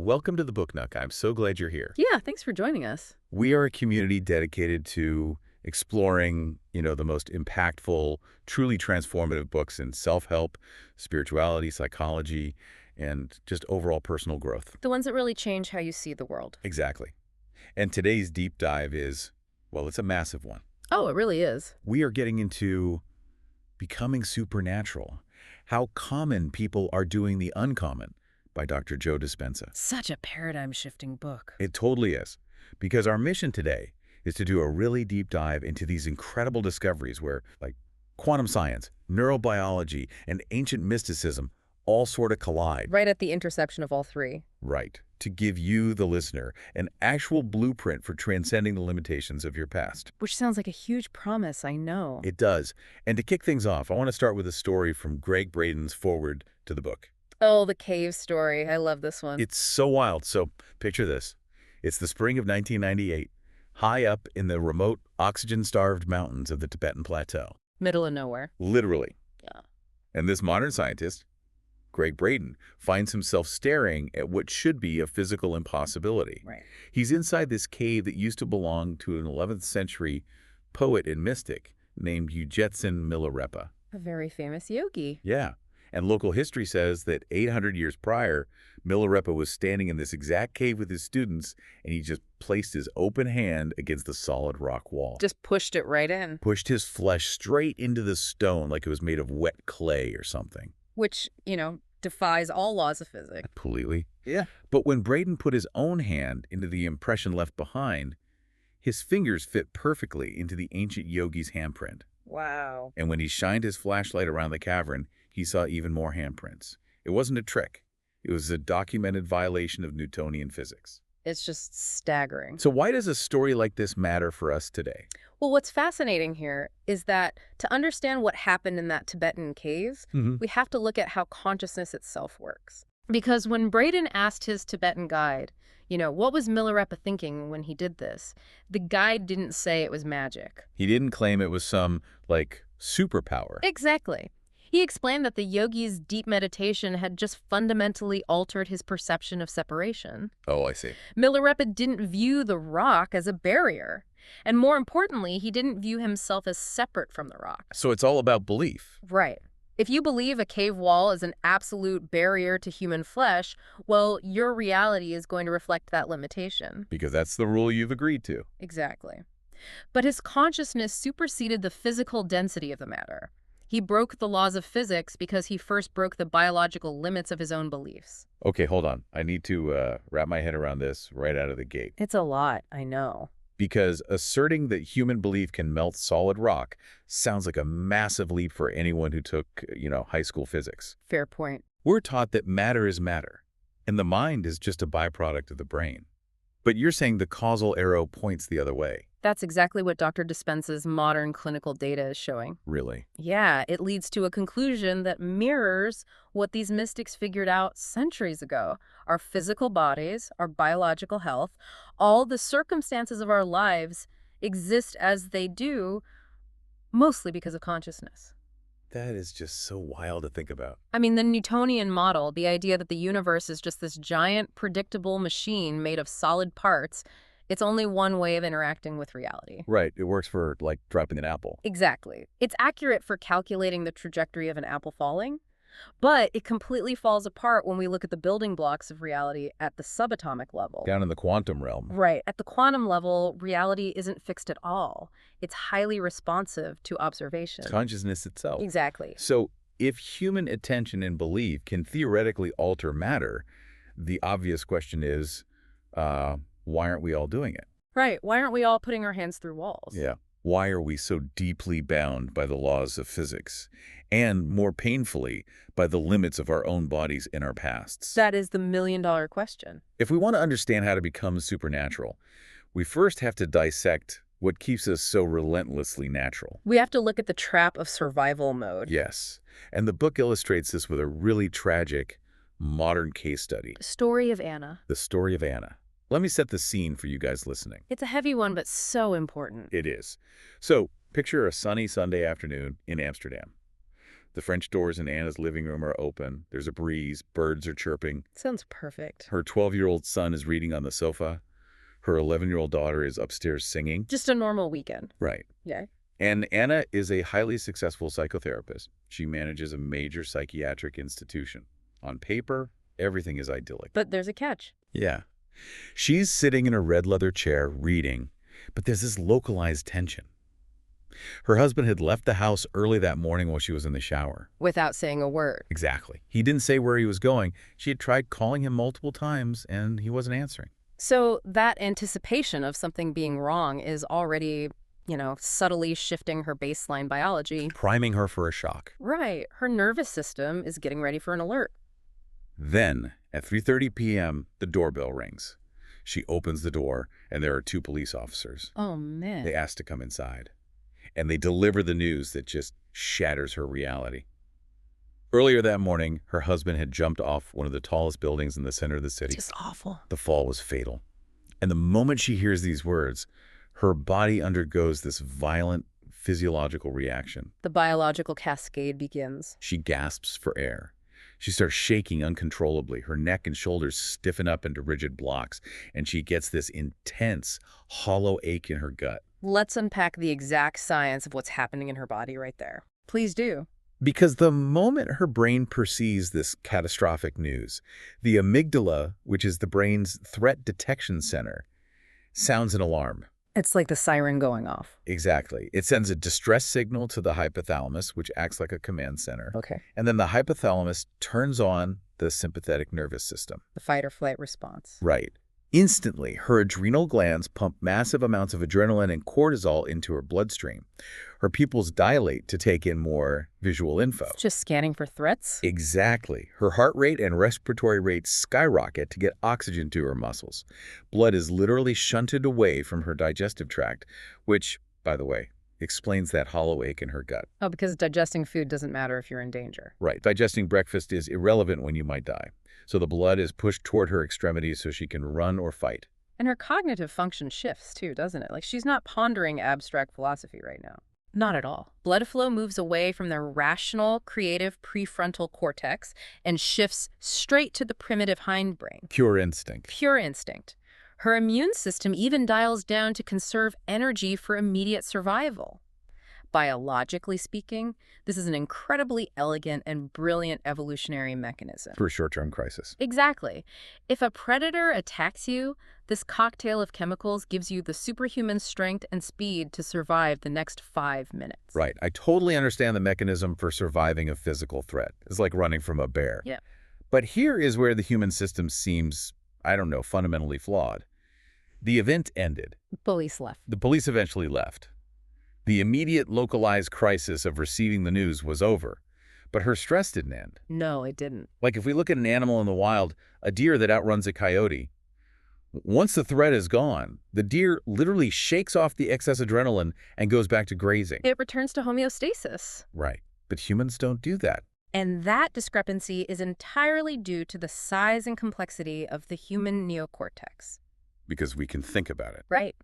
Welcome to the Book Nook. I'm so glad you're here. Yeah, thanks for joining us. We are a community dedicated to exploring, the most impactful, truly transformative books in self-help, spirituality, psychology, and just overall personal growth. The ones that really change how you see the world. Exactly. And today's deep dive is, well, it's a massive one. Oh, it really is. We are getting into becoming supernatural, how common people are doing the uncommon by Dr. Joe Dispenza. Such a paradigm-shifting book. It totally is, because our mission today is to do a really deep dive into these incredible discoveries where, like, quantum science, neurobiology, and ancient mysticism all sort of collide. Right at the intersection of all three. Right. To give you, the listener, an actual blueprint for transcending the limitations of your past. Which sounds like a huge promise, I know. It does. And to kick things off, I want to start with a story from Greg Braden's foreword to the book. Oh, the cave story. I love this one. It's so wild. So picture this. It's the spring of 1998, high up in the remote, oxygen-starved mountains of the Tibetan Plateau. Middle of nowhere. Literally. Yeah. And this modern scientist, Greg Braden, finds himself staring at what should be a physical impossibility. Right. He's inside this cave that used to belong to an 11th century poet and mystic named Ujetsen Milarepa. A very famous yogi. Yeah. And local history says that 800 years prior, Milarepa was standing in this exact cave with his students, and he just placed his open hand against the solid rock wall. Just pushed it right in. Pushed his flesh straight into the stone like it was made of wet clay or something. Which, defies all laws of physics. Completely. Yeah. But when Braden put his own hand into the impression left behind, his fingers fit perfectly into the ancient yogi's handprint. Wow. And when he shined his flashlight around the cavern, he saw even more handprints. It wasn't a trick. It was a documented violation of Newtonian physics. It's just staggering. So why does a story like this matter for us today? Well, what's fascinating here is that to understand what happened in that Tibetan cave, we have to look at how consciousness itself works. Because when Braden asked his Tibetan guide, what was Milarepa thinking when he did this, the guide didn't say it was magic. He didn't claim it was some, superpower. Exactly. He explained that the yogi's deep meditation had just fundamentally altered his perception of separation. Oh, I see. Milarepa didn't view the rock as a barrier. And more importantly, he didn't view himself as separate from the rock. So it's all about belief. Right. If you believe a cave wall is an absolute barrier to human flesh, well, your reality is going to reflect that limitation. Because that's the rule you've agreed to. Exactly. But his consciousness superseded the physical density of the matter. He broke the laws of physics because he first broke the biological limits of his own beliefs. Okay, hold on. I need to wrap my head around this right out of the gate. It's a lot, I know. Because asserting that human belief can melt solid rock sounds like a massive leap for anyone who took, high school physics. Fair point. We're taught that matter is matter, and the mind is just a byproduct of the brain. But you're saying the causal arrow points the other way. That's exactly what Dr. Dispenza's modern clinical data is showing. Really? Yeah, it leads to a conclusion that mirrors what these mystics figured out centuries ago. Our physical bodies, our biological health, all the circumstances of our lives exist as they do, mostly because of consciousness. That is just so wild to think about. I mean, the Newtonian model, the idea that the universe is just this giant, predictable machine made of solid parts, it's only one way of interacting with reality. Right. It works for, dropping an apple. Exactly. It's accurate for calculating the trajectory of an apple falling, but it completely falls apart when we look at the building blocks of reality at the subatomic level. Down in the quantum realm. Right. At the quantum level, reality isn't fixed at all. It's highly responsive to observation. Consciousness itself. Exactly. So if human attention and belief can theoretically alter matter, the obvious question is, why aren't we all doing it? Right. Why aren't we all putting our hands through walls? Yeah. Why are we so deeply bound by the laws of physics? And more painfully, by the limits of our own bodies and our pasts? That is the million-dollar question. If we want to understand how to become supernatural, we first have to dissect what keeps us so relentlessly natural. We have to look at the trap of survival mode. Yes. And the book illustrates this with a really tragic, modern case study. The story of Anna. The story of Anna. Let me set the scene for you guys listening. It's a heavy one, but so important. It is. So, picture a sunny Sunday afternoon in Amsterdam. The French doors in Anna's living room are open. There's a breeze. Birds are chirping. Sounds perfect. Her 12-year-old son is reading on the sofa. Her 11-year-old daughter is upstairs singing. Just a normal weekend. Right. Yeah. And Anna is a highly successful psychotherapist. She manages a major psychiatric institution. On paper, everything is idyllic. But there's a catch. Yeah. She's sitting in a red leather chair reading, but there's this localized tension. Her husband had left the house early that morning while she was in the shower. Without saying a word. Exactly. He didn't say where he was going. She had tried calling him multiple times, and he wasn't answering. So that anticipation of something being wrong is already, subtly shifting her baseline biology. Priming her for a shock. Right. Her nervous system is getting ready for an alert. Then, at 3:30 p.m., the doorbell rings. She opens the door, and there are 2 police officers. Oh, man. They ask to come inside, and they deliver the news that just shatters her reality. Earlier that morning, her husband had jumped off one of the tallest buildings in the center of the city. Just awful. The fall was fatal. And the moment she hears these words, her body undergoes this violent physiological reaction. The biological cascade begins. She gasps for air. She starts shaking uncontrollably. Her neck and shoulders stiffen up into rigid blocks, and she gets this intense, hollow ache in her gut. Let's unpack the exact science of what's happening in her body right there. Please do. Because the moment her brain perceives this catastrophic news, the amygdala, which is the brain's threat detection center, sounds an alarm. It's like the siren going off. Exactly. It sends a distress signal to the hypothalamus, which acts like a command center. Okay. And then the hypothalamus turns on the sympathetic nervous system. The fight or flight response. Right. Instantly, her adrenal glands pump massive amounts of adrenaline and cortisol into her bloodstream. Her pupils dilate to take in more visual info. It's just scanning for threats? Exactly. Her heart rate and respiratory rate skyrocket to get oxygen to her muscles. Blood is literally shunted away from her digestive tract, which, by the way, explains that hollow ache in her gut. Oh, because digesting food doesn't matter if you're in danger. Right. Digesting breakfast is irrelevant when you might die. So the blood is pushed toward her extremities so she can run or fight. And her cognitive function shifts too, doesn't it? Like she's not pondering abstract philosophy right now. Not at all. Blood flow moves away from the rational, creative prefrontal cortex and shifts straight to the primitive hindbrain. Pure instinct. Pure instinct. Her immune system even dials down to conserve energy for immediate survival. Biologically speaking, this is an incredibly elegant and brilliant evolutionary mechanism. For a short-term crisis. Exactly. If a predator attacks you, this cocktail of chemicals gives you the superhuman strength and speed to survive the next 5 minutes. Right. I totally understand the mechanism for surviving a physical threat. It's like running from a bear. Yeah. But here is where the human system seems, fundamentally flawed. The event ended. Police left. The police eventually left. The immediate localized crisis of receiving the news was over, but her stress didn't end. No, it didn't. Like if we look at an animal in the wild, a deer that outruns a coyote, once the threat is gone, the deer literally shakes off the excess adrenaline and goes back to grazing. It returns to homeostasis. Right. But humans don't do that. And that discrepancy is entirely due to the size and complexity of the human neocortex. Because we can think about it. Right.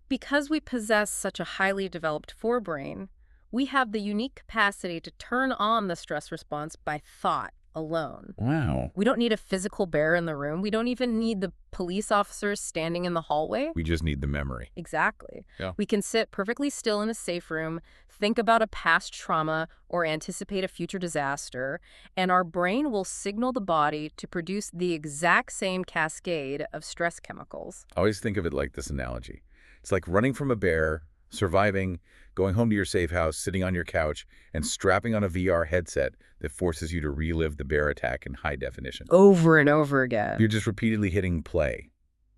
Because we possess such a highly developed forebrain, we have the unique capacity to turn on the stress response by thought alone. Wow. We don't need a physical bear in the room. We don't even need the police officers standing in the hallway. We just need the memory. Exactly. Yeah. We can sit perfectly still in a safe room, think about a past trauma or anticipate a future disaster, and our brain will signal the body to produce the exact same cascade of stress chemicals. I always think of it like this analogy. It's like running from a bear, surviving, going home to your safe house, sitting on your couch, and strapping on a VR headset that forces you to relive the bear attack in high definition. Over and over again. You're just repeatedly hitting play.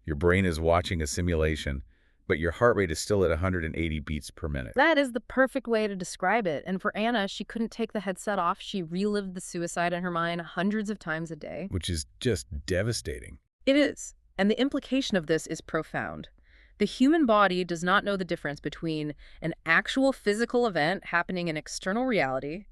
Your brain is watching a simulation, but your heart rate is still at 180 beats per minute. That is the perfect way to describe it. And for Anna, she couldn't take the headset off. She relived the suicide in her mind hundreds of times a day. Which is just devastating. It is. And the implication of this is profound. The human body does not know the difference between an actual physical event happening in external reality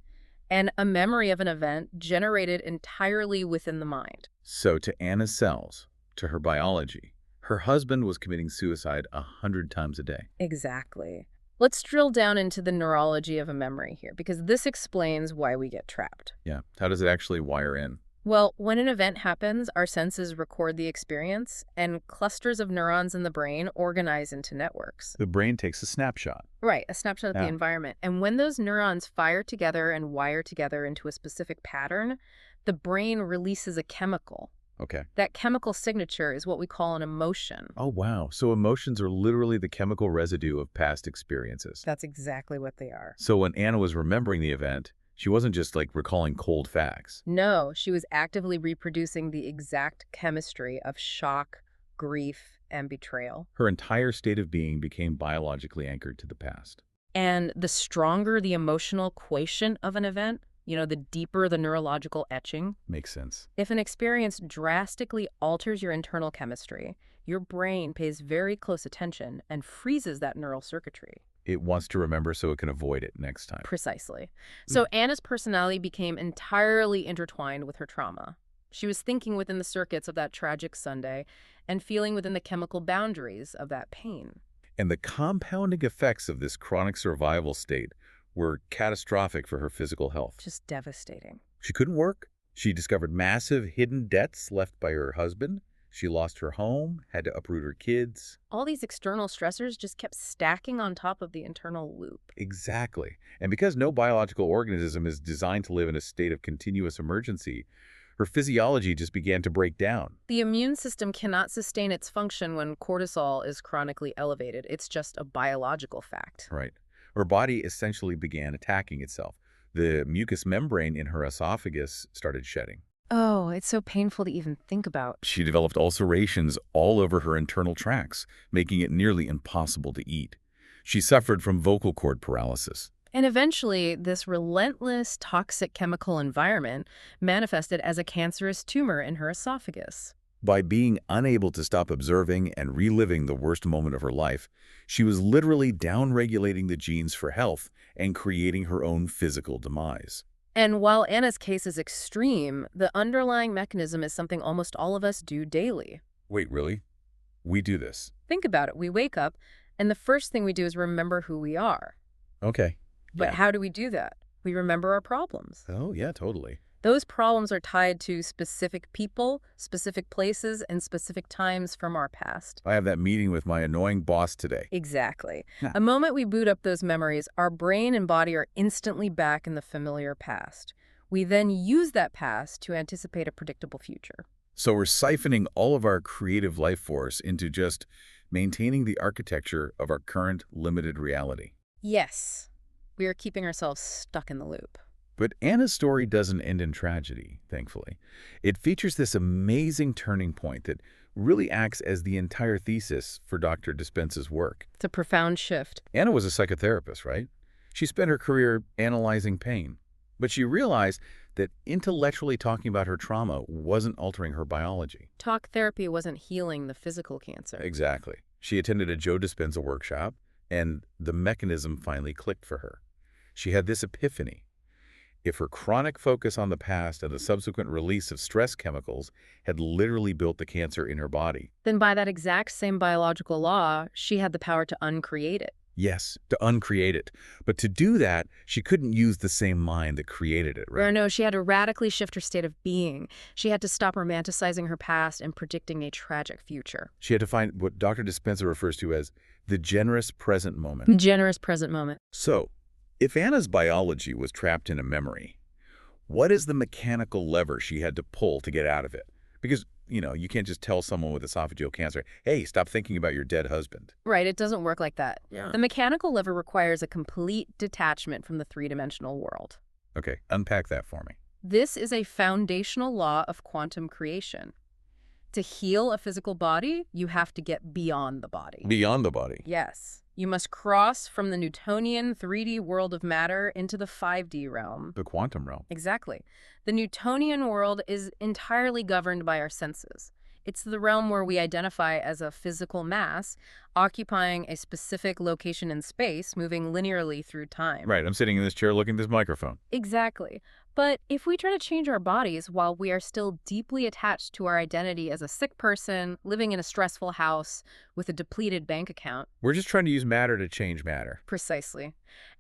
and a memory of an event generated entirely within the mind. So to Anna's cells, to her biology, her husband was committing suicide 100 times a day. Exactly. Let's drill down into the neurology of a memory here, because this explains why we get trapped. Yeah. How does it actually wire in? Well, when an event happens, our senses record the experience, and clusters of neurons in the brain organize into networks. The brain takes a snapshot. Right, a snapshot of the Yeah. environment. And when those neurons fire together and wire together into a specific pattern, the brain releases a chemical. Okay. That chemical signature is what we call an emotion. Oh, wow. So emotions are literally the chemical residue of past experiences. That's exactly what they are. So when Anna was remembering the event, she wasn't just like recalling cold facts. No, she was actively reproducing the exact chemistry of shock, grief, and betrayal. Her entire state of being became biologically anchored to the past. And the stronger the emotional quotient of an event, the deeper the neurological etching. Makes sense. If an experience drastically alters your internal chemistry, your brain pays very close attention and freezes that neural circuitry. It wants to remember so it can avoid it next time. Precisely. So Anna's personality became entirely intertwined with her trauma. She was thinking within the circuits of that tragic Sunday and feeling within the chemical boundaries of that pain. And the compounding effects of this chronic survival state were catastrophic for her physical health. Just devastating. She couldn't work. She discovered massive hidden debts left by her husband. She lost her home, had to uproot her kids. All these external stressors just kept stacking on top of the internal loop. Exactly. And because no biological organism is designed to live in a state of continuous emergency, her physiology just began to break down. The immune system cannot sustain its function when cortisol is chronically elevated. It's just a biological fact. Right. Her body essentially began attacking itself. The mucous membrane in her esophagus started shedding. Oh, it's so painful to even think about. She developed ulcerations all over her internal tracts, making it nearly impossible to eat. She suffered from vocal cord paralysis. And eventually, this relentless toxic chemical environment manifested as a cancerous tumor in her esophagus. By being unable to stop observing and reliving the worst moment of her life, she was literally downregulating the genes for health and creating her own physical demise. And while Anna's case is extreme, the underlying mechanism is something almost all of us do daily. Wait, really? We do this? Think about it. We wake up, and the first thing we do is remember who we are. Okay. But Yeah. how do we do that? We remember our problems. Oh, yeah, totally. Those problems are tied to specific people, specific places, and specific times from our past. I have that meeting with my annoying boss today. Exactly. Yeah. The moment we boot up those memories, our brain and body are instantly back in the familiar past. We then use that past to anticipate a predictable future. So we're siphoning all of our creative life force into just maintaining the architecture of our current limited reality. Yes, we are keeping ourselves stuck in the loop. But Anna's story doesn't end in tragedy, thankfully. It features this amazing turning point that really acts as the entire thesis for Dr. Dispenza's work. It's a profound shift. Anna was a psychotherapist, right? She spent her career analyzing pain. But she realized that intellectually talking about her trauma wasn't altering her biology. Talk therapy wasn't healing the physical cancer. Exactly. She attended a Joe Dispenza workshop, and the mechanism finally clicked for her. She had this epiphany. If her chronic focus on the past and the subsequent release of stress chemicals had literally built the cancer in her body. Then by that exact same biological law, she had the power to uncreate it. Yes, to uncreate it. But to do that, she couldn't use the same mind that created it, right? Or no, she had to radically shift her state of being. She had to stop romanticizing her past and predicting a tragic future. She had to find what Dr. Dispenza refers to as the generous present moment. Generous present moment. So, if Anna's biology was trapped in a memory, what is the mechanical lever she had to pull to get out of it? Because, you can't just tell someone with esophageal cancer, hey, stop thinking about your dead husband. Right, it doesn't work like that. Yeah. The mechanical lever requires a complete detachment from the three-dimensional world. Okay, unpack that for me. This is a foundational law of quantum creation. To heal a physical body, you have to get beyond the body. Beyond the body. Yes. You must cross from the Newtonian 3D world of matter into the 5D realm. The quantum realm. Exactly. The Newtonian world is entirely governed by our senses. It's the realm where we identify as a physical mass, occupying a specific location in space, moving linearly through time. Right, I'm sitting in this chair looking at this microphone. Exactly. But if we try to change our bodies while we are still deeply attached to our identity as a sick person living in a stressful house with a depleted bank account. We're just trying to use matter to change matter. Precisely.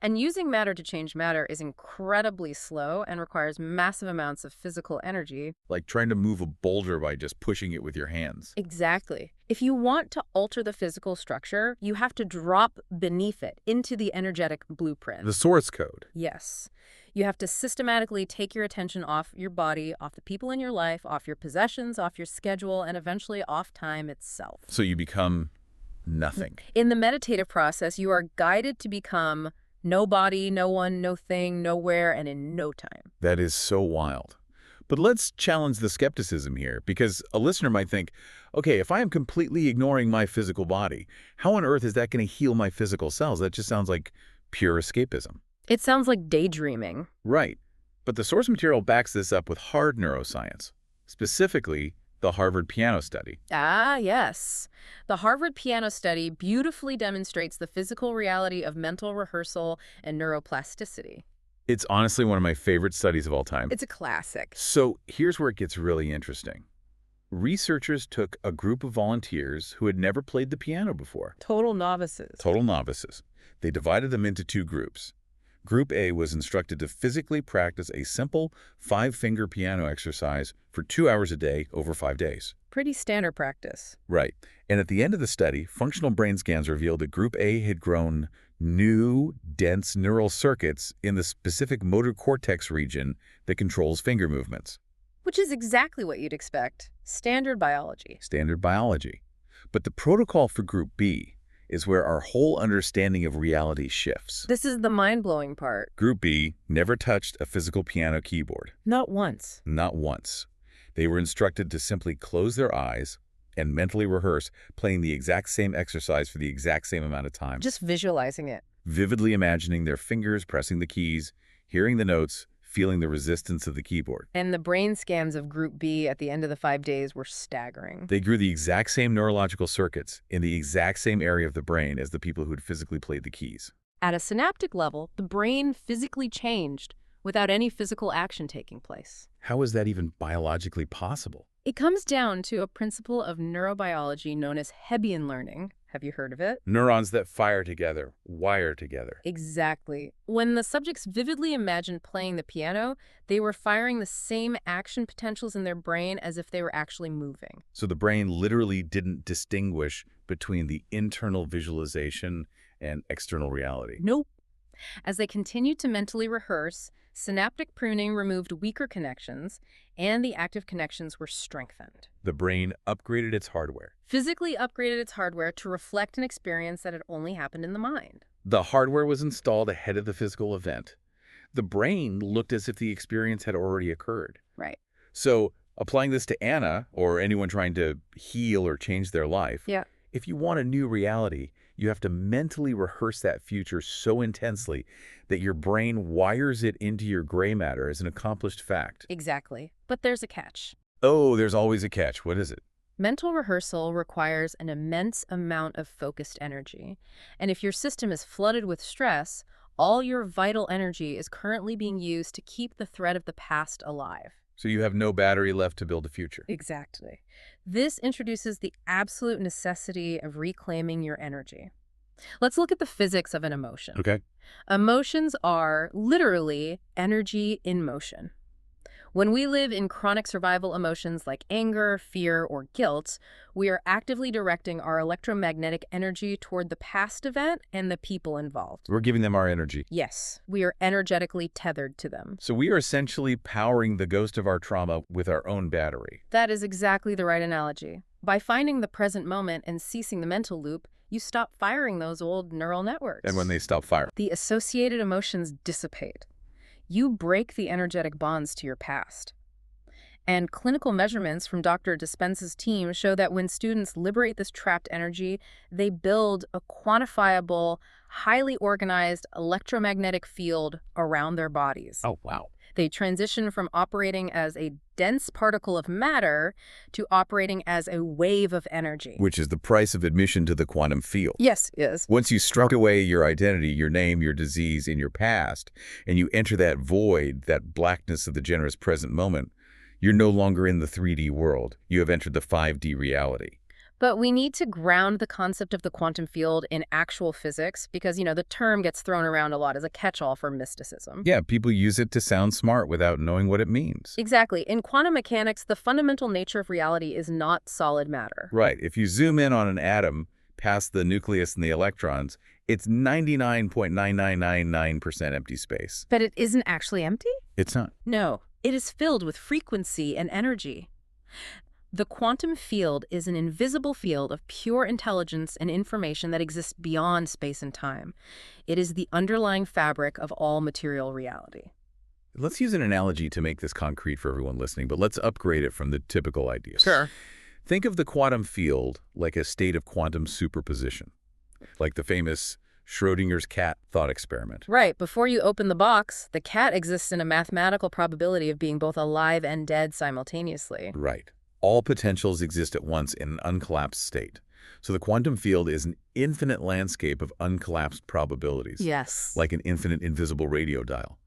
And using matter to change matter is incredibly slow and requires massive amounts of physical energy. Like trying to move a boulder by just pushing it with your hands. Exactly. If you want to alter the physical structure, you have to drop beneath it into the energetic blueprint. The source code. Yes. You have to systematically take your attention off your body, off the people in your life, off your possessions, off your schedule, and eventually off time itself. So you become nothing. In the meditative process, you are guided to become no body, no one, no thing, nowhere, and in no time. That is so wild. But let's challenge the skepticism here, because a listener might think, okay, if I am completely ignoring my physical body, how on earth is that going to heal my physical cells? That just sounds like pure escapism. It sounds like daydreaming. Right. But the source material backs this up with hard neuroscience, specifically the Harvard Piano Study. Ah, yes. The Harvard Piano Study beautifully demonstrates the physical reality of mental rehearsal and neuroplasticity. It's honestly one of my favorite studies of all time. It's a classic. So here's where it gets really interesting. Researchers took a group of volunteers who had never played the piano before. Total novices. Total novices. They divided them into two groups. Group A was instructed to physically practice a simple 5-finger piano exercise for 2 hours a day over 5 days. Pretty standard practice. Right. And at the end of the study, functional brain scans revealed that Group A had grown new, dense neural circuits in the specific motor cortex region that controls finger movements. Which is exactly what you'd expect. Standard biology. Standard biology. But the protocol for Group B is where our whole understanding of reality shifts. This is the mind-blowing part. Group B never touched a physical piano keyboard. Not once. Not once. They were instructed to simply close their eyes and mentally rehearse playing the exact same exercise for the exact same amount of time. Just visualizing it. Vividly imagining their fingers pressing the keys, hearing the notes, feeling the resistance of the keyboard. And the brain scans of Group B at the end of the 5 days were staggering. They grew the exact same neurological circuits in the exact same area of the brain as the people who had physically played the keys. At a synaptic level, the brain physically changed without any physical action taking place. How is that even biologically possible? It comes down to a principle of neurobiology known as Hebbian learning. Have you heard of it? Neurons that fire together, wire together. Exactly. When the subjects vividly imagined playing the piano, they were firing the same action potentials in their brain as if they were actually moving. So the brain literally didn't distinguish between the internal visualization and external reality. Nope. As they continued to mentally rehearse, synaptic pruning removed weaker connections, and the active connections were strengthened. The brain upgraded its hardware. Physically upgraded its hardware to reflect an experience that had only happened in the mind. The hardware was installed ahead of the physical event. The brain looked as if the experience had already occurred. Right. So applying this to Anna, or anyone trying to heal or change their life, Yeah. if you want a new reality, you have to mentally rehearse that future so intensely that your brain wires it into your gray matter as an accomplished fact. Exactly. But there's a catch. Oh, there's always a catch. What is it? Mental rehearsal requires an immense amount of focused energy. And if your system is flooded with stress, all your vital energy is currently being used to keep the thread of the past alive. So you have no battery left to build a future. Exactly. This introduces the absolute necessity of reclaiming your energy. Let's look at the physics of an emotion. Okay. Emotions are literally energy in motion. When we live in chronic survival emotions like anger, fear, or guilt, we are actively directing our electromagnetic energy toward the past event and the people involved. We're giving them our energy. Yes, we are energetically tethered to them. So we are essentially powering the ghost of our trauma with our own battery. That is exactly the right analogy. By finding the present moment and ceasing the mental loop, you stop firing those old neural networks. And when they stop firing. The associated emotions dissipate. You break the energetic bonds to your past. And clinical measurements from Dr. Dispenza's team show that when students liberate this trapped energy, they build a quantifiable, highly organized electromagnetic field around their bodies. Oh, wow. They transition from operating as a dense particle of matter to operating as a wave of energy. Which is the price of admission to the quantum field. Yes, yes. Once you struck away your identity, your name, your disease, and your past, and you enter that void, that blackness of the generous present moment, you're no longer in the 3D world. You have entered the 5D reality. But we need to ground the concept of the quantum field in actual physics because, the term gets thrown around a lot as a catch-all for mysticism. Yeah, people use it to sound smart without knowing what it means. Exactly. In quantum mechanics, the fundamental nature of reality is not solid matter. Right. If you zoom in on an atom past the nucleus and the electrons, it's 99.9999% empty space. But it isn't actually empty? It's not. No. It is filled with frequency and energy. The quantum field is an invisible field of pure intelligence and information that exists beyond space and time. It is the underlying fabric of all material reality. Let's use an analogy to make this concrete for everyone listening, but let's upgrade it from the typical ideas. Sure. Think of the quantum field like a state of quantum superposition, like the famous Schrodinger's cat thought experiment. Right. Before you open the box, the cat exists in a mathematical probability of being both alive and dead simultaneously. Right. All potentials exist at once in an uncollapsed state. So the quantum field is an infinite landscape of uncollapsed probabilities. Yes. Like an infinite invisible radio dial.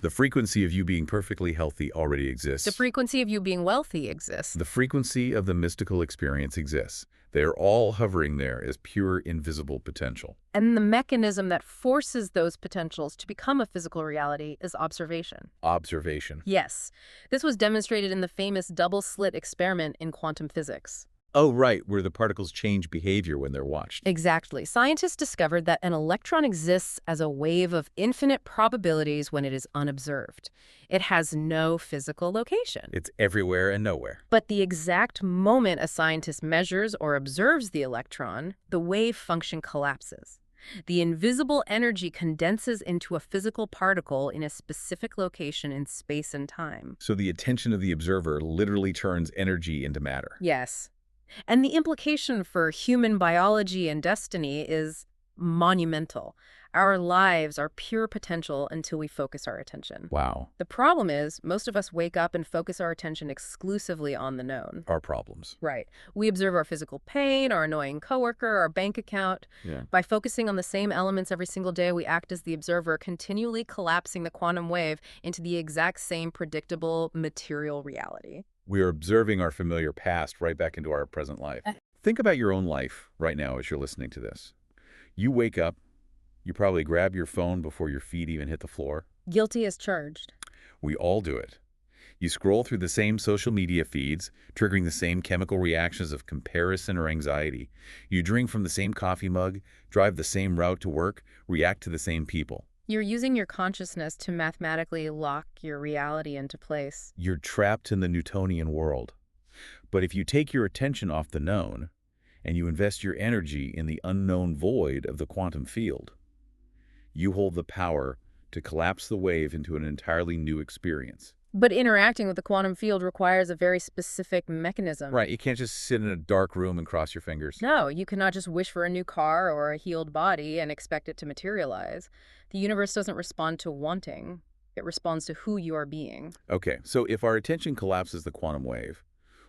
The frequency of you being perfectly healthy already exists. The frequency of you being wealthy exists. The frequency of the mystical experience exists. They are all hovering there as pure invisible potential. And the mechanism that forces those potentials to become a physical reality is observation. Observation. Yes. This was demonstrated in the famous double-slit experiment in quantum physics. Oh, right, where the particles change behavior when they're watched. Exactly. Scientists discovered that an electron exists as a wave of infinite probabilities when it is unobserved. It has no physical location. It's everywhere and nowhere. But the exact moment a scientist measures or observes the electron, the wave function collapses. The invisible energy condenses into a physical particle in a specific location in space and time. So the attention of the observer literally turns energy into matter. Yes. And the implication for human biology and destiny is monumental. Our lives are pure potential until we focus our attention. Wow. The problem is, most of us wake up and focus our attention exclusively on the known. Our problems. Right. We observe our physical pain, our annoying coworker, our bank account. Yeah. By focusing on the same elements every single day, we act as the observer, continually collapsing the quantum wave into the exact same predictable material reality. We are observing our familiar past right back into our present life. Think about your own life right now as you're listening to this. You wake up, you probably grab your phone before your feet even hit the floor. Guilty as charged. We all do it. You scroll through the same social media feeds, triggering the same chemical reactions of comparison or anxiety. You drink from the same coffee mug, drive the same route to work, react to the same people. You're using your consciousness to mathematically lock your reality into place. You're trapped in the Newtonian world. But if you take your attention off the known, and you invest your energy in the unknown void of the quantum field, you hold the power to collapse the wave into an entirely new experience. But interacting with the quantum field requires a very specific mechanism. Right, you can't just sit in a dark room and cross your fingers. No, you cannot just wish for a new car or a healed body and expect it to materialize. The universe doesn't respond to wanting. It responds to who you are being. Okay, so if our attention collapses the quantum wave,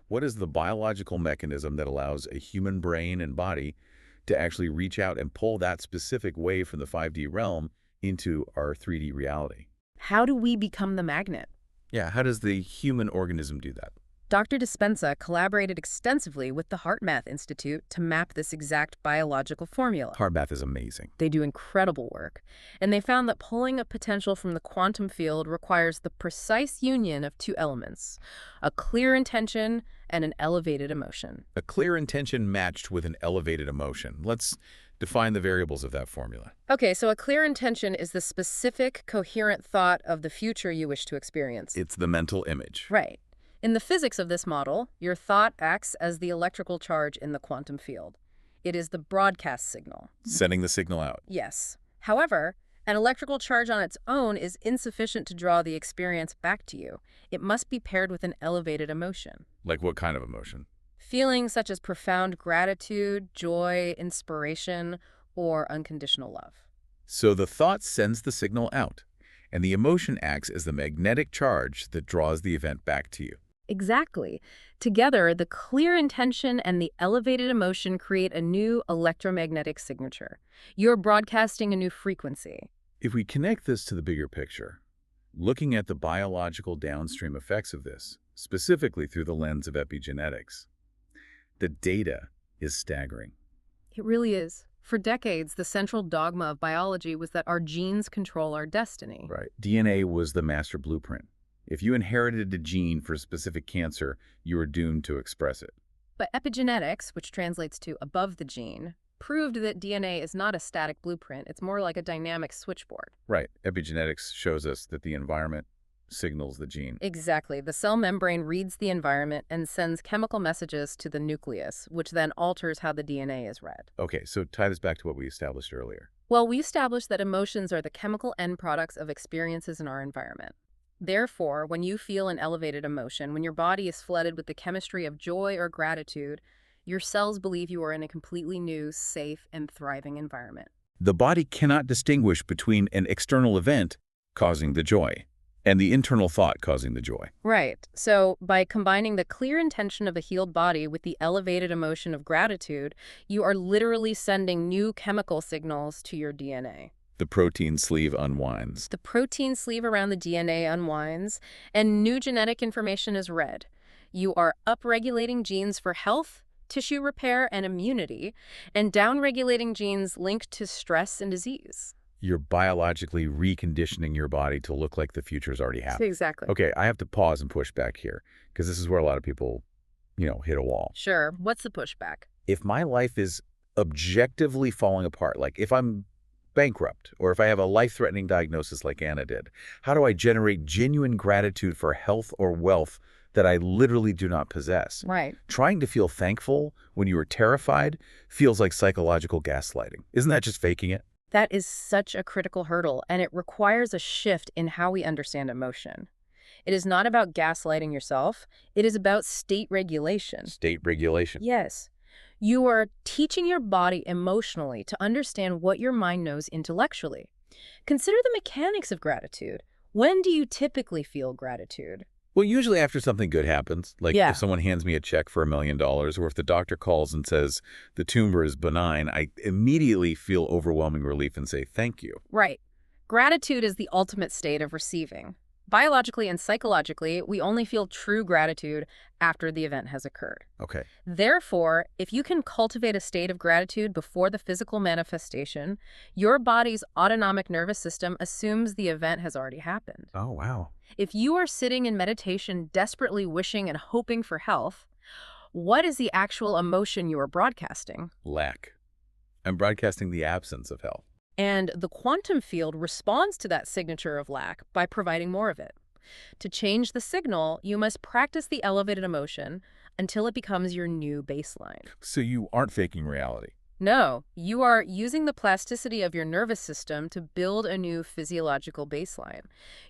what is the biological mechanism that allows a human brain and body to actually reach out and pull that specific wave from the 5D realm into our 3D reality? How do we become the magnet? Yeah, how does the human organism do that? Dr. Dispenza collaborated extensively with the HeartMath Institute to map this exact biological formula. HeartMath is amazing. They do incredible work, and they found that pulling a potential from the quantum field requires the precise union of two elements, a clear intention and an elevated emotion. A clear intention matched with an elevated emotion. Let's define the variables of that formula. Okay, so a clear intention is the specific, coherent thought of the future you wish to experience. It's the mental image. Right. In the physics of this model, your thought acts as the electrical charge in the quantum field. It is the broadcast signal. Sending the signal out. Yes. However, an electrical charge on its own is insufficient to draw the experience back to you. It must be paired with an elevated emotion. Like what kind of emotion? Feelings such as profound gratitude, joy, inspiration, or unconditional love. So the thought sends the signal out, And the emotion acts as the magnetic charge that draws the event back to you. Exactly. Together, the clear intention and the elevated emotion create a new electromagnetic signature. You're broadcasting a new frequency. If we connect this to the bigger picture, looking at the biological downstream effects of this, specifically through the lens of epigenetics, the data is staggering. It really is. For decades, the central dogma of biology was that our genes control our destiny. Right. DNA was the master blueprint. If you inherited a gene for a specific cancer, you were doomed to express it. But epigenetics, which translates to above the gene, proved that DNA is not a static blueprint. It's more like a dynamic switchboard. Right. Epigenetics shows us that the environment signals the gene. Exactly. The cell membrane reads the environment and sends chemical messages to the nucleus, which then alters how the DNA is read. Okay, so tie this back to what we established earlier. Well, we established that emotions are the chemical end products of experiences in our environment. Therefore, when you feel an elevated emotion, when your body is flooded with the chemistry of joy or gratitude, your cells believe you are in a completely new, safe, and thriving environment. The body cannot distinguish between an external event causing the joy and the internal thought causing the joy. Right. So by combining the clear intention of a healed body with the elevated emotion of gratitude, you are literally sending new chemical signals to your DNA. The protein sleeve unwinds. The protein sleeve around the DNA unwinds, and new genetic information is read. You are upregulating genes for health, tissue repair, and immunity, and downregulating genes linked to stress and disease. You're biologically reconditioning your body to look like the future's already happened. Exactly. Okay, I have to pause and push back here, because this is where a lot of people, hit a wall. Sure. What's the pushback? If my life is objectively falling apart, like if I'm bankrupt, or if I have a life-threatening diagnosis like Anna did, how do I generate genuine gratitude for health or wealth that I literally do not possess? Right. Trying to feel thankful when you are terrified feels like psychological gaslighting. Isn't that just faking it? That is such a critical hurdle, and it requires a shift in how we understand emotion. It is not about gaslighting yourself. It is about state regulation. State regulation. Yes. You are teaching your body emotionally to understand what your mind knows intellectually. Consider the mechanics of gratitude. When do you typically feel gratitude? Well, usually after something good happens, like Yeah. if someone hands me a check for $1 million, or if the doctor calls and says the tumor is benign, I immediately feel overwhelming relief and say thank you. Right. Gratitude is the ultimate state of receiving. Biologically and psychologically, we only feel true gratitude after the event has occurred. Okay. Therefore, if you can cultivate a state of gratitude before the physical manifestation, your body's autonomic nervous system assumes the event has already happened. Oh, wow. If you are sitting in meditation desperately wishing and hoping for health, what is the actual emotion you are broadcasting? Lack. I'm broadcasting the absence of health. And the quantum field responds to that signature of lack by providing more of it. To change the signal, you must practice the elevated emotion until it becomes your new baseline. So you aren't faking reality. No, you are using the plasticity of your nervous system to build a new physiological baseline.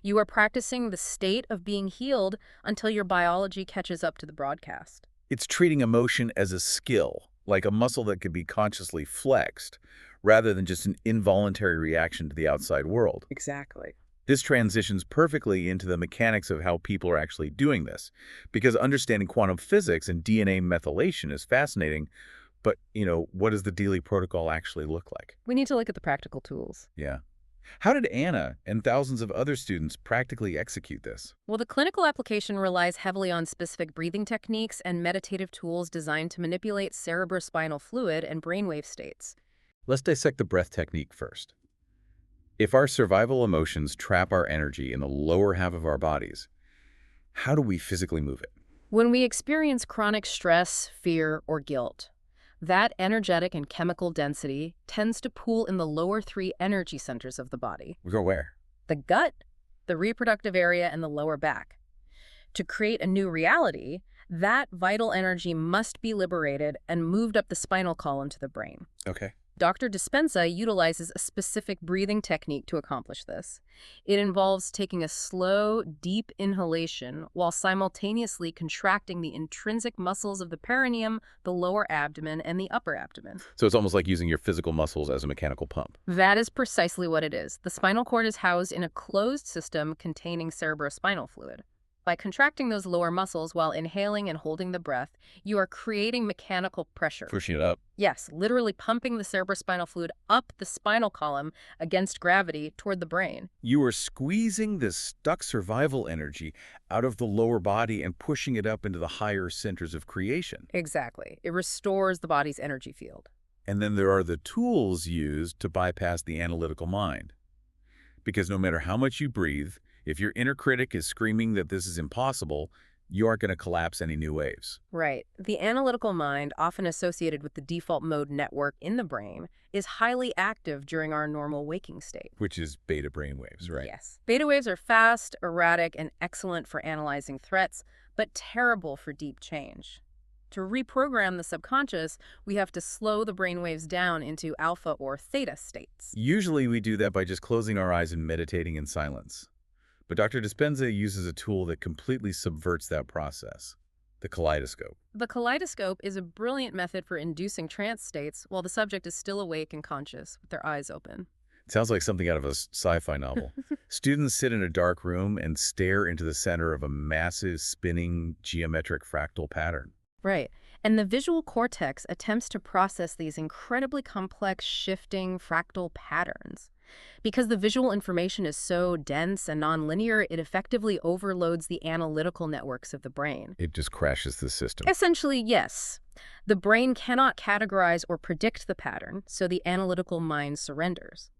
You are practicing the state of being healed until your biology catches up to the broadcast. It's treating emotion as a skill, like a muscle that could be consciously flexed, rather than just an involuntary reaction to the outside world. Exactly. This transitions perfectly into the mechanics of how people are actually doing this, because understanding quantum physics and DNA methylation is fascinating, but, what does the daily protocol actually look like? We need to look at the practical tools. Yeah. How did Anna and thousands of other students practically execute this? Well, the clinical application relies heavily on specific breathing techniques and meditative tools designed to manipulate cerebrospinal fluid and brainwave states. Let's dissect the breath technique first. If our survival emotions trap our energy in the lower half of our bodies, how do we physically move it? When we experience chronic stress, fear, or guilt, that energetic and chemical density tends to pool in the lower 3 energy centers of the body: We go where? the gut, the reproductive area, and the lower back. To create a new reality, that vital energy must be liberated and moved up the spinal column to the brain. Okay. Dr. Dispenza utilizes a specific breathing technique to accomplish this. It involves taking a slow, deep inhalation while simultaneously contracting the intrinsic muscles of the perineum, the lower abdomen, and the upper abdomen. So it's almost like using your physical muscles as a mechanical pump. That is precisely what it is. The spinal cord is housed in a closed system containing cerebrospinal fluid. By contracting those lower muscles while inhaling and holding the breath, you are creating mechanical pressure. Pushing it up. Yes, literally pumping the cerebrospinal fluid up the spinal column against gravity toward the brain. You are squeezing this stuck survival energy out of the lower body and pushing it up into the higher centers of creation. Exactly. It restores the body's energy field. And then there are the tools used to bypass the analytical mind. Because no matter how much you breathe, if your inner critic is screaming that this is impossible, you aren't going to collapse any new waves. Right. The analytical mind, often associated with the default mode network in the brain, is highly active during our normal waking state. Which is beta brainwaves, right? Yes. Beta waves are fast, erratic, and excellent for analyzing threats, but terrible for deep change. To reprogram the subconscious, we have to slow the brainwaves down into alpha or theta states. Usually we do that by just closing our eyes and meditating in silence. But Dr. Dispenza uses a tool that completely subverts that process, the kaleidoscope. The kaleidoscope is a brilliant method for inducing trance states while the subject is still awake and conscious with their eyes open. It sounds like something out of a sci-fi novel. Students sit in a dark room and stare into the center of a massive spinning geometric fractal pattern. Right. And the visual cortex attempts to process these incredibly complex, shifting fractal patterns. Because the visual information is so dense and nonlinear, it effectively overloads the analytical networks of the brain. It just crashes the system. Essentially, yes. The brain cannot categorize or predict the pattern, so the analytical mind surrenders.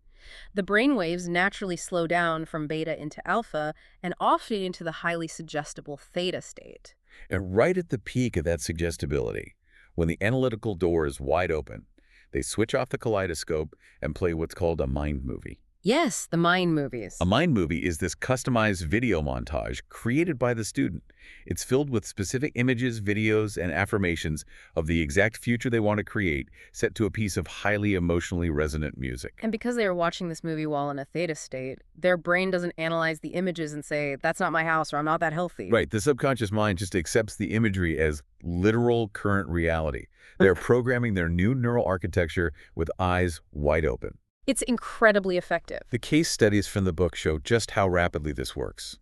The brain waves naturally slow down from beta into alpha and often into the highly suggestible theta state. And right at the peak of that suggestibility, when the analytical door is wide open, they switch off the kaleidoscope and play what's called a mind movie. Yes, the mind movies. A mind movie is this customized video montage created by the student. It's filled with specific images, videos, and affirmations of the exact future they want to create, set to a piece of highly emotionally resonant music. And because they are watching this movie while in a theta state, their brain doesn't analyze the images and say, that's not my house or I'm not that healthy. Right, the subconscious mind just accepts the imagery as literal current reality. They're programming their new neural architecture with eyes wide open. It's incredibly effective. The case studies from the book show just how rapidly this works.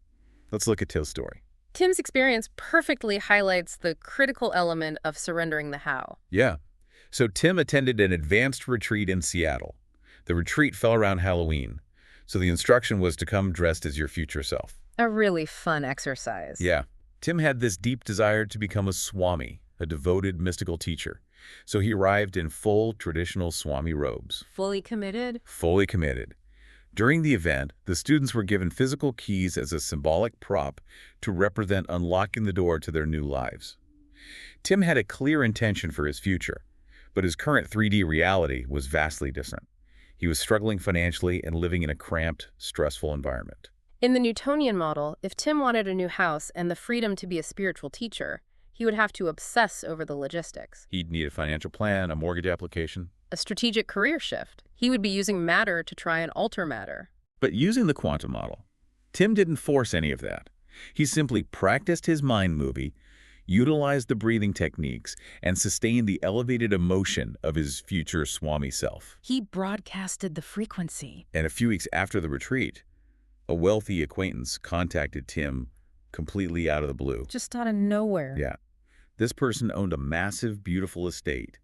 Let's look at Tim's story. Tim's experience perfectly highlights the critical element of surrendering the how. Yeah. So Tim attended an advanced retreat in Seattle. The retreat fell around Halloween, so the instruction was to come dressed as your future self. A really fun exercise. Yeah. Tim had this deep desire to become a Swami, a devoted mystical teacher. So he arrived in full traditional Swami robes. Fully committed? Fully committed. During the event, the students were given physical keys as a symbolic prop to represent unlocking the door to their new lives. Tim had a clear intention for his future, but his current 3D reality was vastly different. He was struggling financially and living in a cramped, stressful environment. In the Newtonian model, if Tim wanted a new house and the freedom to be a spiritual teacher, he would have to obsess over the logistics. He'd need a financial plan, a mortgage application. A strategic career shift. He would be using matter to try and alter matter. But using the quantum model, Tim didn't force any of that. He simply practiced his mind movie, utilized the breathing techniques, and sustained the elevated emotion of his future Swami self. He broadcasted the frequency. And a few weeks after the retreat, a wealthy acquaintance contacted Tim completely out of the blue. Just out of nowhere. Yeah. This person owned a massive, beautiful estate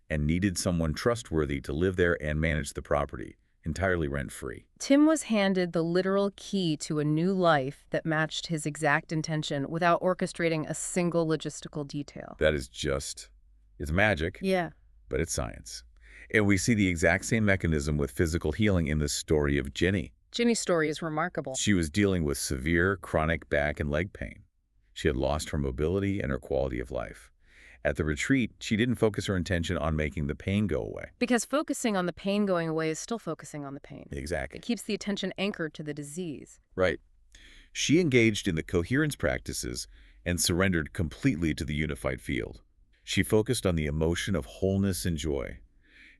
and needed someone trustworthy to live there and manage the property, entirely rent-free. Tim was handed the literal key to a new life that matched his exact intention without orchestrating a single logistical detail. That is just, it's magic, Yeah. but it's science. And we see the exact same mechanism with physical healing in the story of Ginny. Ginny's story is remarkable. She was dealing with severe chronic back and leg pain. She had lost her mobility and her quality of life. At the retreat, she didn't focus her intention on making the pain go away. Because focusing on the pain going away is still focusing on the pain. Exactly. It keeps the attention anchored to the disease. Right. She engaged in the coherence practices and surrendered completely to the unified field. She focused on the emotion of wholeness and joy.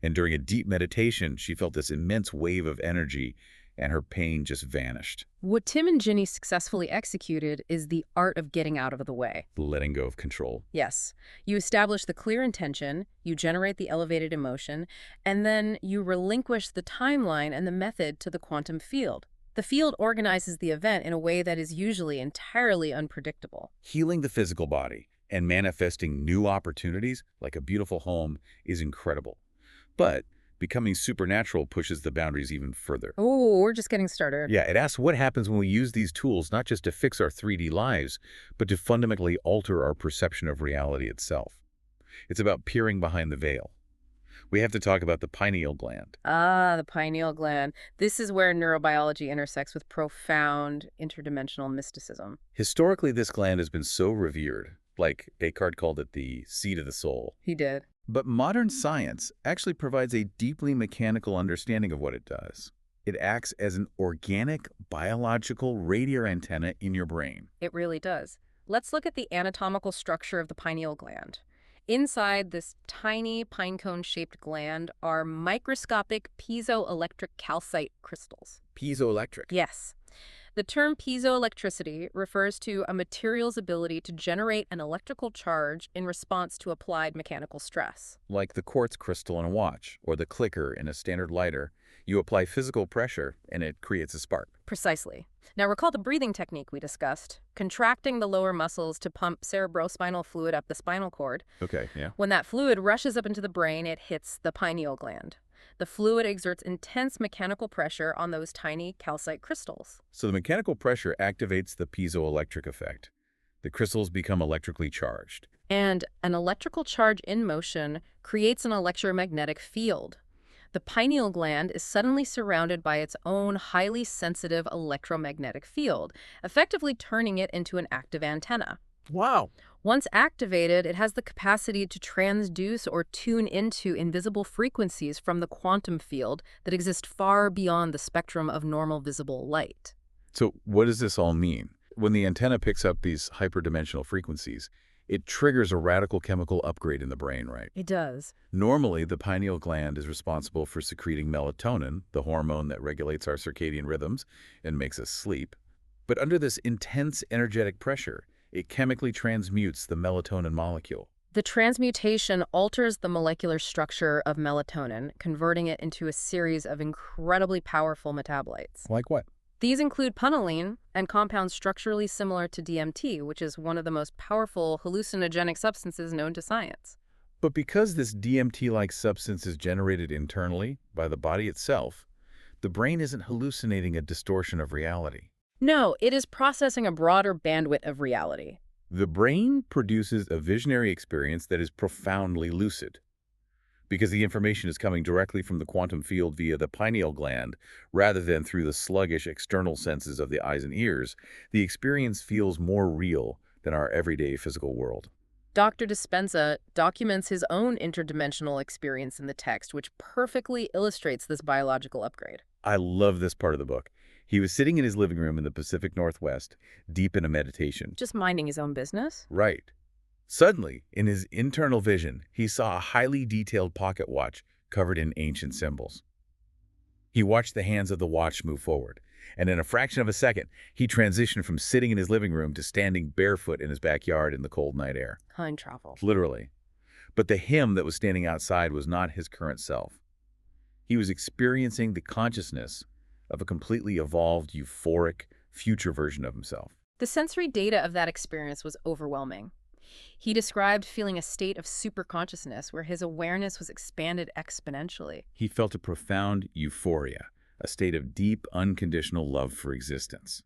And during a deep meditation, she felt this immense wave of energy, and her pain just vanished. What Tim and Ginny successfully executed is the art of getting out of the way. Letting go of control. Yes. You establish the clear intention, you generate the elevated emotion, and then you relinquish the timeline and the method to the quantum field. The field organizes the event in a way that is usually entirely unpredictable. Healing the physical body and manifesting new opportunities, like a beautiful home, is incredible. But becoming supernatural pushes the boundaries even further. Oh, we're just getting started. Yeah, it asks what happens when we use these tools not just to fix our 3D lives, but to fundamentally alter our perception of reality itself. It's about peering behind the veil. We have to talk about the pineal gland. Ah, the pineal gland. This is where neurobiology intersects with profound interdimensional mysticism. Historically, this gland has been so revered, like Descartes called it the seat of the soul. He did. But modern science actually provides a deeply mechanical understanding of what it does. It acts as an organic, biological radar antenna in your brain. It really does. Let's look at the anatomical structure of the pineal gland. Inside this tiny pinecone-shaped gland are microscopic piezoelectric calcite crystals. Piezoelectric. Yes. The term piezoelectricity refers to a material's ability to generate an electrical charge in response to applied mechanical stress. Like the quartz crystal in a watch or the clicker in a standard lighter, you apply physical pressure and it creates a spark. Precisely. Now recall the breathing technique we discussed, contracting the lower muscles to pump cerebrospinal fluid up the spinal cord. Okay, yeah. When that fluid rushes up into the brain, it hits the pineal gland. The fluid exerts intense mechanical pressure on those tiny calcite crystals. So the mechanical pressure activates the piezoelectric effect. The crystals become electrically charged. And an electrical charge in motion creates an electromagnetic field. The pineal gland is suddenly surrounded by its own highly sensitive electromagnetic field, effectively turning it into an active antenna. Wow. Once activated, it has the capacity to transduce or tune into invisible frequencies from the quantum field that exist far beyond the spectrum of normal visible light. So what does this all mean? When the antenna picks up these hyperdimensional frequencies, it triggers a radical chemical upgrade in the brain, right? It does. Normally, the pineal gland is responsible for secreting melatonin, the hormone that regulates our circadian rhythms and makes us sleep. But under this intense energetic pressure, it chemically transmutes the melatonin molecule. The transmutation alters the molecular structure of melatonin, converting it into a series of incredibly powerful metabolites. Like what? These include punaline and compounds structurally similar to DMT, which is one of the most powerful hallucinogenic substances known to science. But because this DMT-like substance is generated internally by the body itself, the brain isn't hallucinating a distortion of reality. No, it is processing a broader bandwidth of reality. The brain produces a visionary experience that is profoundly lucid. Because the information is coming directly from the quantum field via the pineal gland, rather than through the sluggish external senses of the eyes and ears, the experience feels more real than our everyday physical world. Dr. Dispenza documents his own interdimensional experience in the text, which perfectly illustrates this biological upgrade. I love this part of the book. He was sitting in his living room in the Pacific Northwest, deep in a meditation. Just minding his own business? Right. Suddenly, in his internal vision, he saw a highly detailed pocket watch covered in ancient symbols. He watched the hands of the watch move forward, and in a fraction of a second, he transitioned from sitting in his living room to standing barefoot in his backyard in the cold night air. Time travel. Literally. But the him that was standing outside was not his current self. He was experiencing the consciousness of a completely evolved, euphoric, future version of himself. The sensory data of that experience was overwhelming. He described feeling a state of superconsciousness where his awareness was expanded exponentially. He felt a profound euphoria, a state of deep, unconditional love for existence.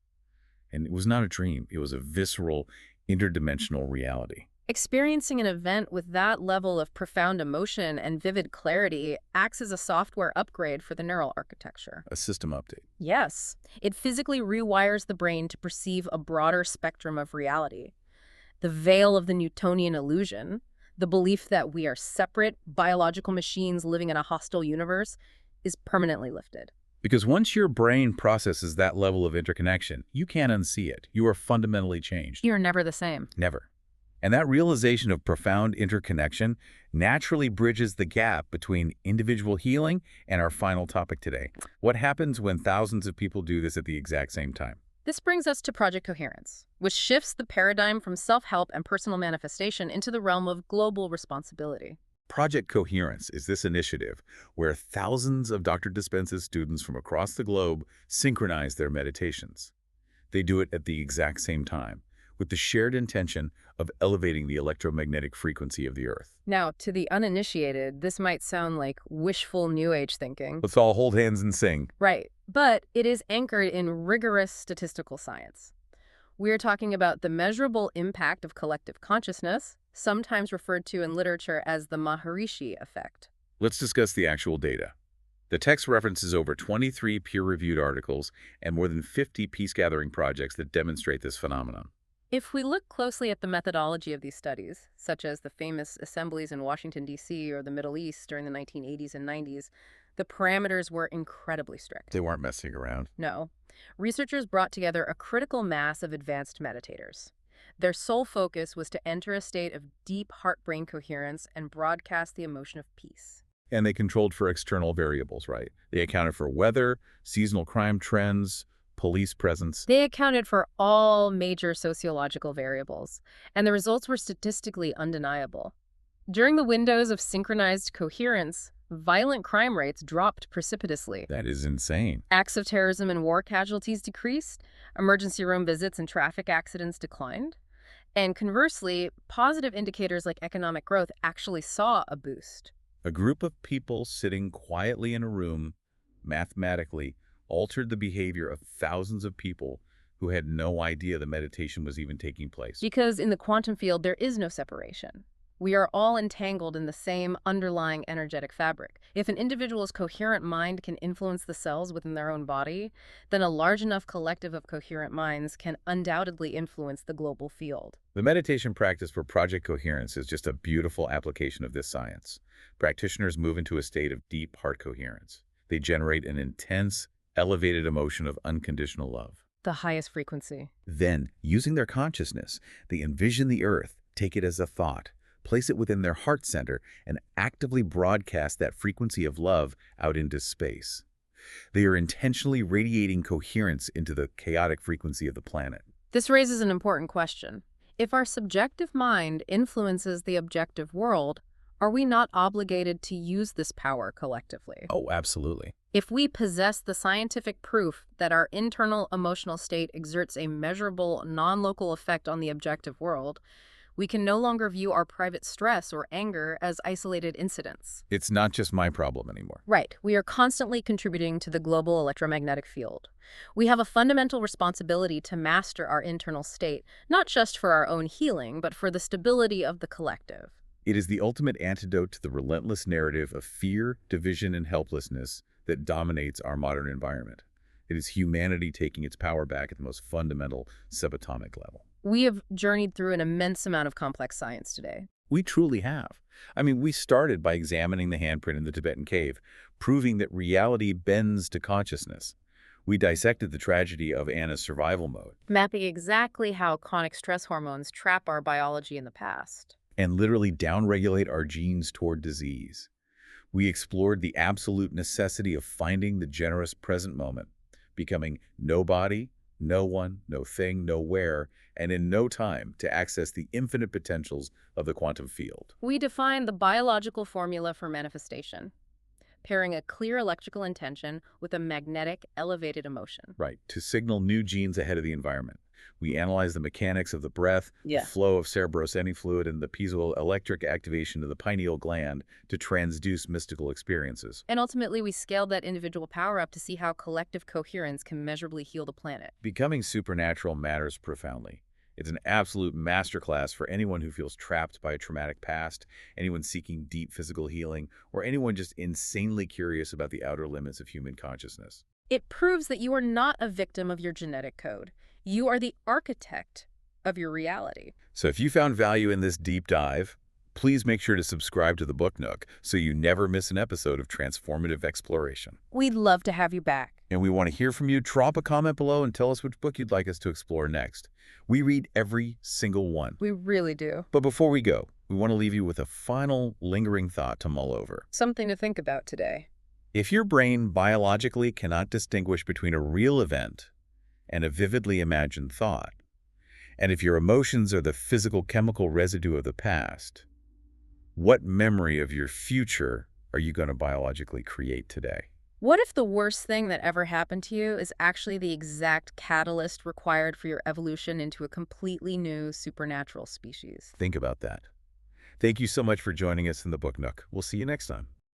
And it was not a dream. It was a visceral, interdimensional reality. Experiencing an event with that level of profound emotion and vivid clarity acts as a software upgrade for the neural architecture. A system update. Yes, it physically rewires the brain to perceive a broader spectrum of reality. The veil of the Newtonian illusion, the belief that we are separate biological machines living in a hostile universe, is permanently lifted. Because once your brain processes that level of interconnection, you can't unsee it. You are fundamentally changed. You're never the same. Never. And that realization of profound interconnection naturally bridges the gap between individual healing and our final topic today. What happens when thousands of people do this at the exact same time? This brings us to Project Coherence, which shifts the paradigm from self-help and personal manifestation into the realm of global responsibility. Project Coherence is this initiative where thousands of Dr. Dispenza's students from across the globe synchronize their meditations. They do it at the exact same time, with the shared intention of elevating the electromagnetic frequency of the Earth. Now, to the uninitiated, this might sound like wishful New Age thinking. Let's all hold hands and sing. Right, but it is anchored in rigorous statistical science. We're talking about the measurable impact of collective consciousness, sometimes referred to in literature as the Maharishi effect. Let's discuss the actual data. The text references over 23 peer-reviewed articles and more than 50 peace-gathering projects that demonstrate this phenomenon. If we look closely at the methodology of these studies, such as the famous assemblies in Washington, D.C. or the Middle East during the 1980s and 90s, the parameters were incredibly strict. They weren't messing around. No. Researchers brought together a critical mass of advanced meditators. Their sole focus was to enter a state of deep heart-brain coherence and broadcast the emotion of peace. And they controlled for external variables, right? They accounted for weather, seasonal crime trends, police presence. They accounted for all major sociological variables, and the results were statistically undeniable. During the windows of synchronized coherence, violent crime rates dropped precipitously. That is insane. Acts of terrorism and war casualties decreased, emergency room visits and traffic accidents declined, and conversely, positive indicators like economic growth actually saw a boost. A group of people sitting quietly in a room, mathematically, altered the behavior of thousands of people who had no idea the meditation was even taking place. Because in the quantum field, there is no separation. We are all entangled in the same underlying energetic fabric. If an individual's coherent mind can influence the cells within their own body, then a large enough collective of coherent minds can undoubtedly influence the global field. The meditation practice for Project Coherence is just a beautiful application of this science. Practitioners move into a state of deep heart coherence. They generate an intense, elevated emotion of unconditional love. The highest frequency. Then, using their consciousness, they envision the Earth, take it as a thought, place it within their heart center, and actively broadcast that frequency of love out into space. They are intentionally radiating coherence into the chaotic frequency of the planet. This raises an important question. If our subjective mind influences the objective world, are we not obligated to use this power collectively? Oh, absolutely. If we possess the scientific proof that our internal emotional state exerts a measurable, non-local effect on the objective world, we can no longer view our private stress or anger as isolated incidents. It's not just my problem anymore. Right. We are constantly contributing to the global electromagnetic field. We have a fundamental responsibility to master our internal state, not just for our own healing, but for the stability of the collective. It is the ultimate antidote to the relentless narrative of fear, division, and helplessness that dominates our modern environment. It is humanity taking its power back at the most fundamental subatomic level. We have journeyed through an immense amount of complex science today. We truly have. I mean, we started by examining the handprint in the Tibetan cave, proving that reality bends to consciousness. We dissected the tragedy of Anna's survival mode. Mapping exactly how chronic stress hormones trap our biology in the past. And literally downregulate our genes toward disease. We explored the absolute necessity of finding the generous present moment, becoming nobody, no one, no thing, nowhere, and in no time to access the infinite potentials of the quantum field. We defined the biological formula for manifestation, pairing a clear electrical intention with a magnetic, elevated emotion. Right, to signal new genes ahead of the environment. We analyzed the mechanics of the breath, Yeah. the flow of cerebrospinal fluid, and the piezoelectric activation of the pineal gland to transduce mystical experiences. And ultimately, we scaled that individual power up to see how collective coherence can measurably heal the planet. Becoming supernatural matters profoundly. It's an absolute masterclass for anyone who feels trapped by a traumatic past, anyone seeking deep physical healing, or anyone just insanely curious about the outer limits of human consciousness. It proves that you are not a victim of your genetic code. You are the architect of your reality. So if you found value in this deep dive, please make sure to subscribe to the Book Nook so you never miss an episode of transformative exploration. We'd love to have you back. And we want to hear from you. Drop a comment below and tell us which book you'd like us to explore next. We read every single one. We really do. But before we go, we want to leave you with a final lingering thought to mull over. Something to think about today. If your brain biologically cannot distinguish between a real event and a vividly imagined thought, and if your emotions are the physical chemical residue of the past, what memory of your future are you going to biologically create today? What if the worst thing that ever happened to you is actually the exact catalyst required for your evolution into a completely new supernatural species? Think about that. Thank you so much for joining us in the Book Nook. We'll see you next time.